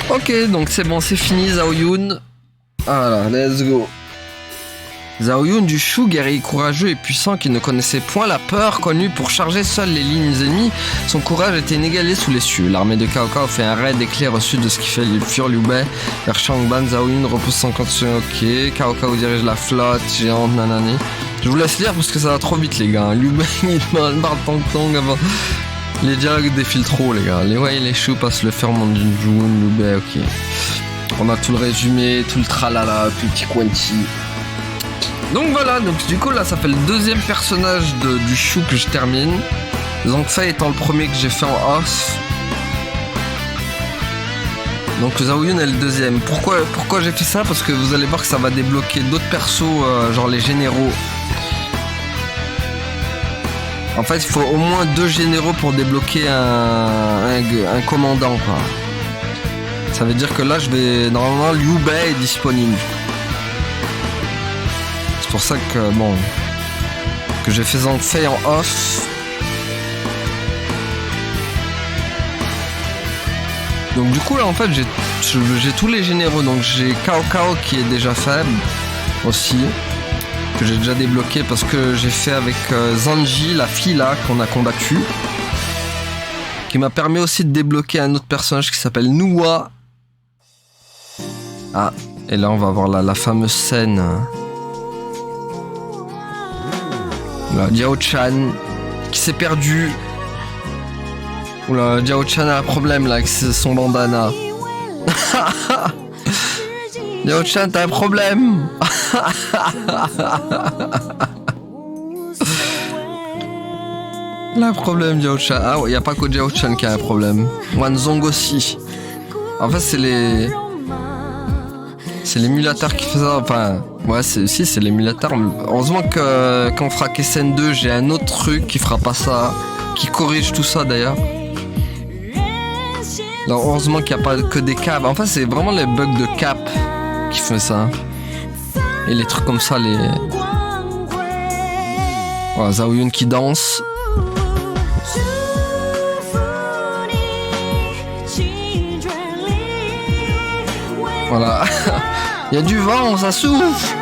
S1: Ok, donc c'est bon, c'est fini, Zhao Yun. Voilà, let's go. Zhao Yun du Shu, guerrier courageux et puissant qui ne connaissait point la peur, connu pour charger seul les lignes ennemies, son courage était inégalé sous les cieux. L'armée de Cao Cao fait un raid éclair au sud de ce qui fait fuir Liu Bei vers Changban. Zhao Yun repousse son camp. Ok, Cao Cao dirige la flotte géante, nanani. Je vous laisse lire parce que ça va trop vite, les gars. Liu Bei, il parle tong avant. Les dialogues défilent trop, les gars. Les Wei et les Shu passent le ferment d'une Jun, Liu Bei, ok. On a tout le résumé, tout le tralala, tout le petit quanti. Donc voilà, donc du coup là ça fait le deuxième personnage du Shu que je termine. Zhang Fei étant le premier que j'ai fait en off. Donc Zhao Yun est le deuxième. Pourquoi j'ai fait ça? Parce que vous allez voir que ça va débloquer d'autres persos, genre les généraux. En fait il faut au moins 2 généraux pour débloquer un commandant, quoi. Ça veut dire que là je vais... Normalement Liu Bei est disponible. C'est pour ça que bon, que j'ai fait Zhang Fei en off. Donc du coup là en fait j'ai tous les généraux. Donc j'ai Cao Cao qui est déjà faible aussi, que j'ai déjà débloqué parce que j'ai fait avec Zanji, la fille là qu'on a combattu, qui m'a permis aussi de débloquer un autre personnage qui s'appelle Nuwa. Ah, et là on va voir la fameuse scène. Là, Diao Chan qui s'est perdu. Oula, Diao Chan a un problème là avec son bandana. Diao Chan, t'as un problème. Le problème, Diao Chan. Ah ouais, y a pas que Diao Chan qui a un problème. Wanzong aussi. En fait, c'est l'émulateur qui fait ça. Enfin, ouais, c'est l'émulateur. Heureusement que quand on fera Kessen 2, j'ai un autre truc qui fera pas ça, qui corrige tout ça d'ailleurs. Alors, heureusement qu'il n'y a pas que des câbles. En fait, c'est vraiment les bugs de cap qui font ça. Et les trucs comme ça, les... Voilà, Zhao Yun qui danse. Voilà. Il y a du vent, ça souffle.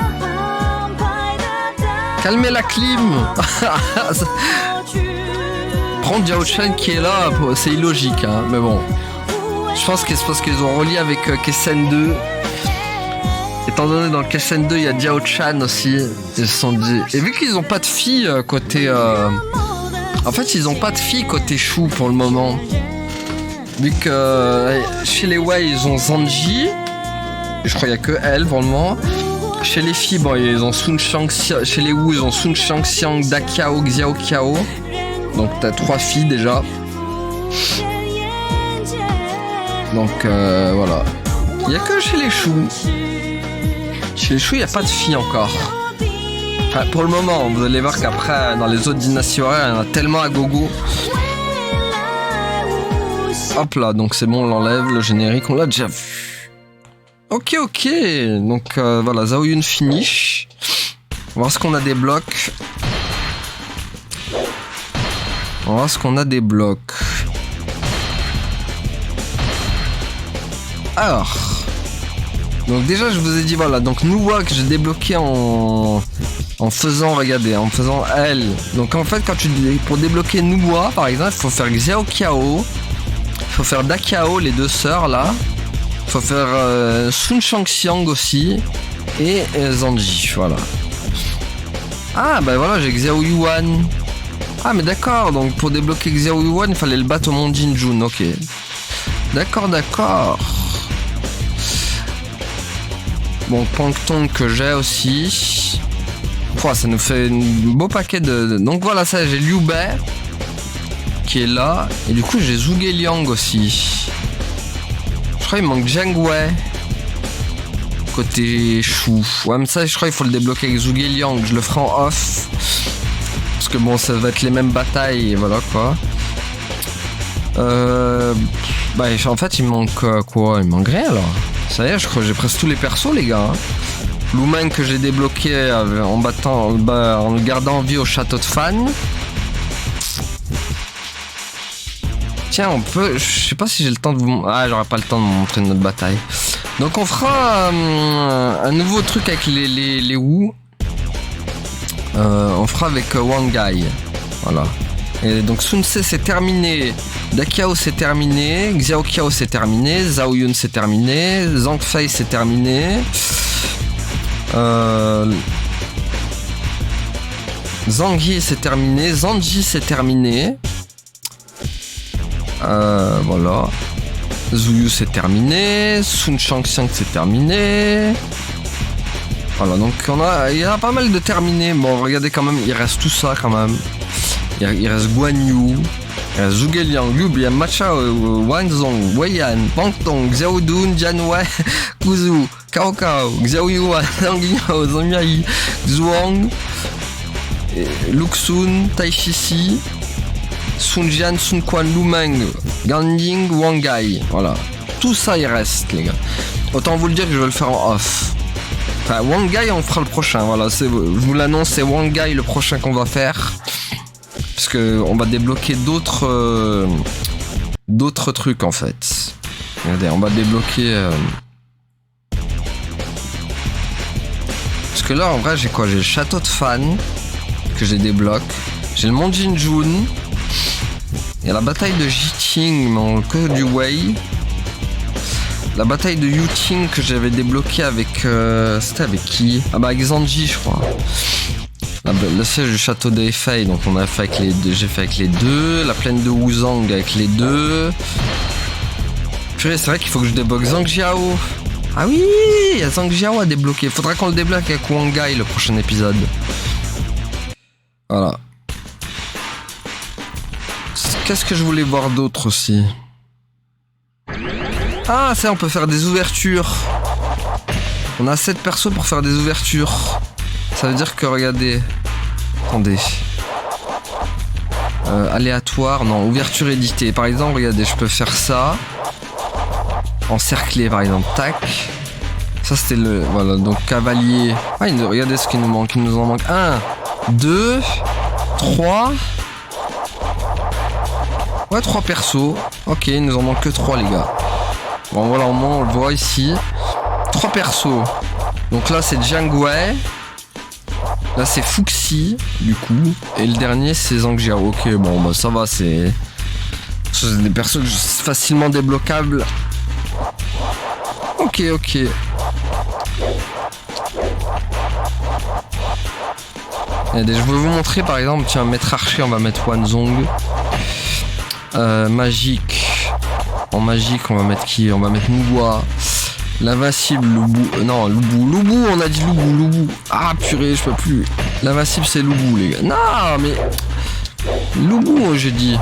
S1: Calmez la clim. Par contre, Jiao Chen qui est là, c'est illogique, hein, mais bon. Je pense que c'est parce qu'ils ont relié avec Kessen 2. Étant donné dans le Kessen 2, il y a Jiao Chan aussi. Ils se sont dit... Et vu qu'ils ont pas de filles côté... En fait, ils ont pas de filles côté Shu pour le moment. Vu que chez les Wei, ils ont Zanji. Je crois qu'il y a que elle pour le moment. Chez les filles, bon, ils ont Sun Shang. Chez les Wu, ils ont Sun Shang Xiang, Da Kiao, Xiao Kiao. Donc t'as 3 filles déjà. Donc voilà. Il n'y a que chez les Shu. Chez les Shu, il n'y a pas de filles encore. Enfin, pour le moment, vous allez voir qu'après, dans les autres dynasties horaires, il y en a tellement à gogo. Hop là, donc c'est bon, on l'enlève, le générique, on l'a déjà vu. Ok, donc voilà, Zhao Yun finish. On va voir ce qu'on a des blocs. On va voir ce qu'on a des blocs. Alors, donc déjà je vous ai dit voilà, donc Nuwa que j'ai débloqué en faisant, regardez, en faisant elle. Donc en fait pour débloquer Nuwa par exemple, il faut faire Xiao Kiao, il faut faire Da Kiao, les 2 sœurs là, il faut faire Sun Shang Xiang aussi et Zanji, voilà. Ah bah voilà, j'ai Xiao Yuan. Ah mais d'accord, donc pour débloquer Xiao Yuan, il fallait le battre au Mont Jinjun, ok. D'accord. Bon, Plankton que j'ai aussi. Oh, ça nous fait un beau paquet de... Donc voilà, ça, j'ai Liu Bei qui est là. Et du coup, j'ai Zhuge Liang aussi. Je crois qu'il manque Zheng Wei côté Shu. Ouais, mais ça, je crois qu'il faut le débloquer avec Zhuge Liang. Je le ferai en off. Parce que bon, ça va être les mêmes batailles. Et voilà, quoi. Bah, en fait, il manque quoi? Il manque rien, alors. Ça y est, je crois que j'ai presque tous les persos, les gars. Lu Meng que j'ai débloqué en le gardant en vie au château de Fan. Tiens, on peut... Je sais pas si j'ai le temps de vous... Ah, j'aurai pas le temps de vous montrer notre bataille. Donc on fera un nouveau truc avec les Wu. On fera avec Wang Gai. Voilà. Et donc Sun Ce c'est terminé. Da Kiao c'est terminé, Xiao Kiao c'est terminé, Zhao Yun c'est terminé, Zhang Fei c'est terminé, Zhang Yi c'est terminé, Zanji c'est terminé, voilà, Zhu Yu c'est terminé, Sun Shang Xiang c'est terminé. Voilà, donc il y a pas mal de terminés. Bon, regardez quand même, il reste tout ça quand même. Il reste Guan Yu. Zhuge Liang, Liu Bei, Macha, Wang Zhong, Wei Yan, Pang Tong, Xiao Dun, Jian Wei, Kuzu, Cao Cao, Xiao Yuan, Zhang Yao, Zhang Miai, Zhuang, Luxun, Tai Shici, Sun Jian, Sun Quan, Lu Meng, Gan Ying, Wang Gai. Voilà. Tout ça il reste, les gars. Autant vous le dire que je vais le faire en off. Enfin, Wang Gai, on fera le prochain. Voilà, je vous l'annonce, c'est Wang Gai le prochain qu'on va faire. Parce qu'on va débloquer d'autres trucs en fait. Regardez, on va débloquer... Parce que là en vrai j'ai quoi? J'ai le château de Fan que j'ai débloqué. J'ai le Mont Jinjun. Il y a la bataille de Jiting, mais que du Wei. La bataille de Yuting que j'avais débloqué avec... C'était avec qui? Ah bah avec Zanji je crois. Le siège du château d'Efei, donc on a fait avec les deux, j'ai fait avec les deux. La plaine de Wuzang avec les deux. Purée, c'est vrai qu'il faut que je débloque Zhang Jiao. Ah oui, il y a Zhang Jiao à débloquer. Faudra qu'on le débloque avec Wang Gai le prochain épisode. Voilà. Qu'est-ce que je voulais voir d'autre aussi? Ah, ça, on peut faire des ouvertures. On a 7 persos pour faire des ouvertures. Ça veut dire que, regardez... Attendez. Aléatoire, non, ouverture éditée. Par exemple, regardez, je peux faire ça. Encercler, par exemple. Tac. Ça, c'était le... Voilà, donc cavalier. Ah, regardez ce qu'il nous manque. Il nous en manque 1, 2, 3... Ouais, 3 persos. Ok, il nous en manque que 3, les gars. Bon, voilà, au moins, on le voit ici. 3 persos. Donc là, c'est Jiang Wei. Là c'est Fuxi du coup. Et le dernier c'est Zhangjiao. Ok bon bah ça va, c'est des persos facilement débloquables. Ok. Regardez, je vais vous montrer par exemple, tiens, maître archer, on va mettre Wanzong. Magique. En magique, on va mettre qui? On va mettre Nugua. L'invincible, Lubu. Non, Lubu, on a dit Lubu. Ah purée, je peux plus. L'invincible, c'est Lubu, les gars. Non, mais. Lubu, j'ai dit.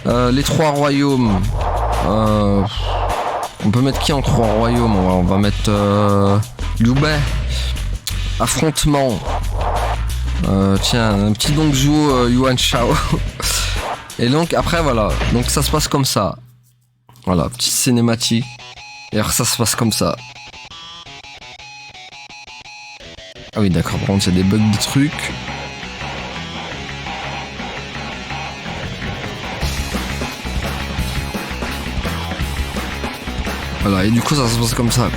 S1: Les trois royaumes. On peut mettre qui en trois royaumes? On va mettre. Liu Bei. Affrontement. Tiens, un petit Dongzhuo Yuan Shao. Et donc après voilà, donc ça se passe comme ça. Voilà, petite cinématique. Et alors ça se passe comme ça. Ah oui d'accord, par contre c'est des bugs de trucs. Voilà, et du coup ça se passe comme ça.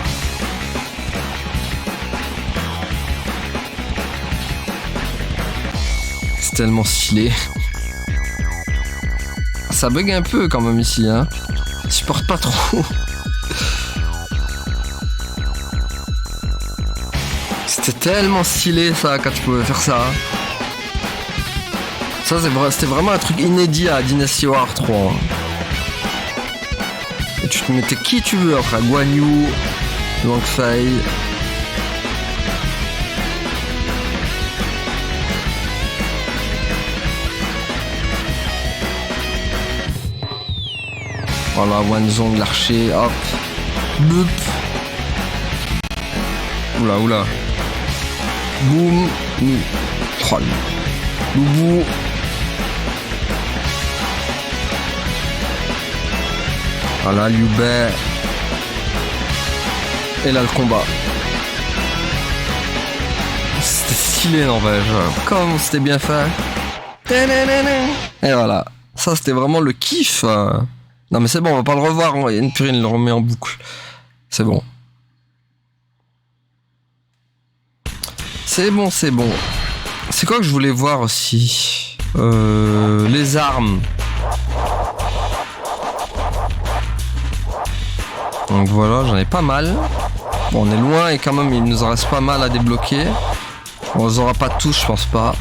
S1: C'est tellement stylé. Ça bug un peu quand même ici, hein. Je supporte pas trop. C'était tellement stylé ça quand tu pouvais faire ça. Ça c'était vraiment un truc inédit à Dynasty Warrior 3. Et tu te mettais qui tu veux après, Guan Yu, Wang Fei. Voilà, Wanzong, l'archer, hop. Boop. Oula. Boum. Troll. Loubou. Voilà, Liu Bei. Et là, le combat. C'était stylé, n'empêche. Comme c'était bien fait. Et voilà. Ça, c'était vraiment le kiff. Non mais c'est bon, on va pas le revoir, il y a une purine, le remet en boucle. C'est bon. C'est bon. C'est quoi que je voulais voir aussi? Les armes. Donc voilà, j'en ai pas mal. Bon, on est loin et quand même il nous en reste pas mal à débloquer. On les aura pas tous, je pense pas.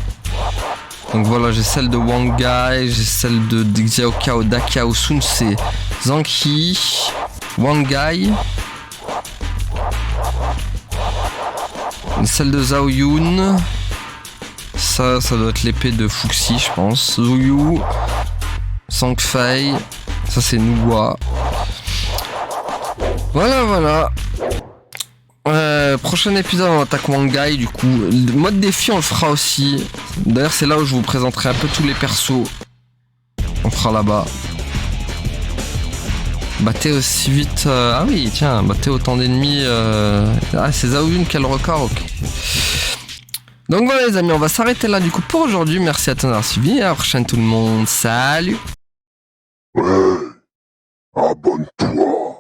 S1: Donc voilà, j'ai celle de Wang Gai, j'ai celle de Xiao Kao, Da Kiao, Sun Ce, Zhang He, Wang Gai. Celle de Zhao Yun. Ça doit être l'épée de Fuxi, je pense. Zhu Yu, Sang Fei. Ça c'est Nugua. Voilà. Prochain épisode on attaque Wang Gai du coup. Le mode défi on le fera aussi. D'ailleurs c'est là où je vous présenterai un peu tous les persos. On fera là-bas. Battez aussi vite. Ah oui tiens, battez autant d'ennemis. Ah c'est Zhao Yun qui a le record, ok. Donc voilà les amis, on va s'arrêter là du coup pour aujourd'hui. Merci à tous d'avoir suivi. À la prochaine tout le monde. Salut.
S13: Ouais, abonne-toi.